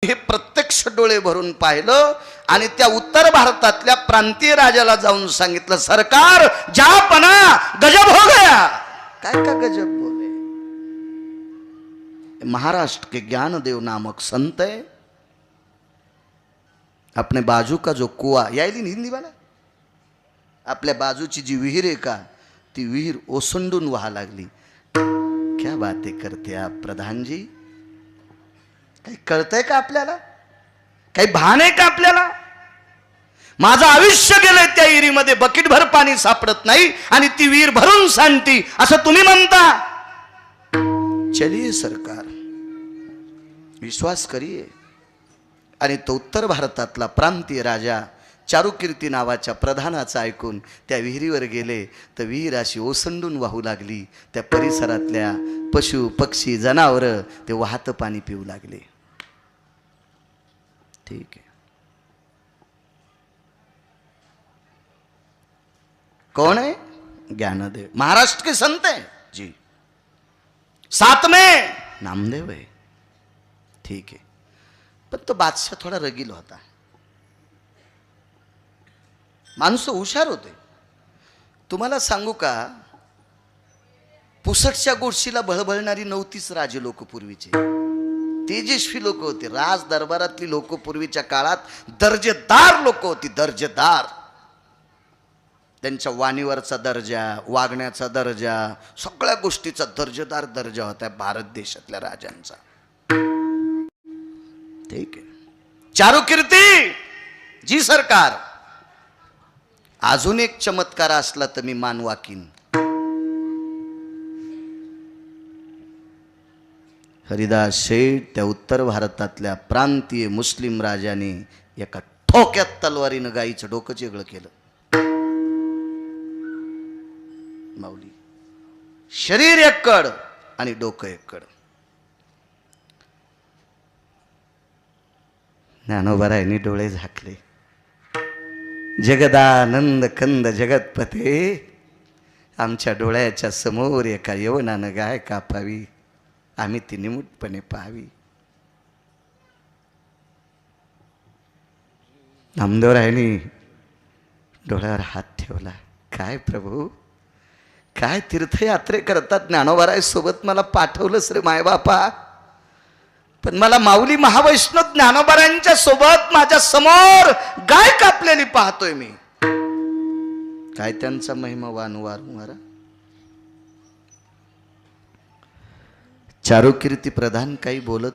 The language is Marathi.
हे प्रत्यक्ष डोळे भरून पाहिलं आणि त्या उत्तर भारतातल्या प्रांतीय राजाला जाऊन सांगितलं, सरकार जहापना गजब हो गया। काय का गजब बोले? महाराष्ट्र के ज्ञानदेव नामक संत है, अपने बाजू का जो कुआ, यायली हिंदी वाला, आपल्या बाजूची जी विहीर आहे का, ती विहीर ओसंडून वाहा लागली। क्या बातें करते आप प्रधान जी? काही कळतंय का आपल्याला? काही भान आहे का आपल्याला? माझं आयुष्य गेलंय त्या विहिरीमध्ये, बकेटभर पाणी सापडत नाही आणि ती विहीर भरून सांडती असं तुम्ही म्हणता? चलिए सरकार, विश्वास करिए। आणि तो उत्तर भारतातला प्रांतीय राजा चारुकीर्ती नावाच्या प्रधानाचं ऐकून त्या विहिरीवर गेले, तर विहीर अशी ओसंडून वाहू लागली। त्या परिसरातल्या पशु पक्षी जनावरं ते वाहतं पाणी पिऊ लागले। ठीक है, कौन है? ज्ञानदेव, महाराष्ट्र के संत हैं जी। साथ में नामदेव है। ठीक है, पण तो बादशाह थोडा रगील होता, माणसं हुशार होते। तुम्हाला सांगू का, पुसटच्या गोष्टीला बळबळणारी नव्हतीच राजे लोक पूर्वीचे, तेजस्वी लोक होते। राज दरबारातली लोक पूर्वीच्या काळात दर्जेदार लोक होती, दर्जेदार। त्यांच्या वाणीवरचा दर्जा, वागण्याचा दर्जा, सगळ्या गोष्टीचा दर्जेदार दर्जा होता भारत देशातल्या राजांचा। ठीक आहे, चारुकीर्ती जी सरकार, अजून एक चमत्कार असला तर मी मान वाकीन। हरिदास शेठ त्या उत्तर भारतातल्या प्रांतीय मुस्लिम राजाने एका ठोक्यात तलवारीनं गाईचं डोकं वेगळं केलं। माऊली, शरीर एक कड आणि डोकं एक कड। ज्ञानोबारायांनी डोळे झाकले। जगदानंद कंद जगतपते, आमच्या डोळ्याच्या समोर एका यवनानं गाय कापावी, आम्ही ती निमूटपणे पाहावी। नामदेवरायांनी डोळ्यावर हात ठेवला। काय प्रभू, काय तीर्थयात्रे करतात ज्ञानोबाराय सोबत मला पाठवलंस रे मायबापा, पण मला माऊली महावैष्णव ज्ञानोबारायांच्या सोबत माझ्या समोर गाय कापलेली पाहतोय मी। काय त्यांचा महिमा वारंवार। चारुकीर्ती प्रधान काही बोलत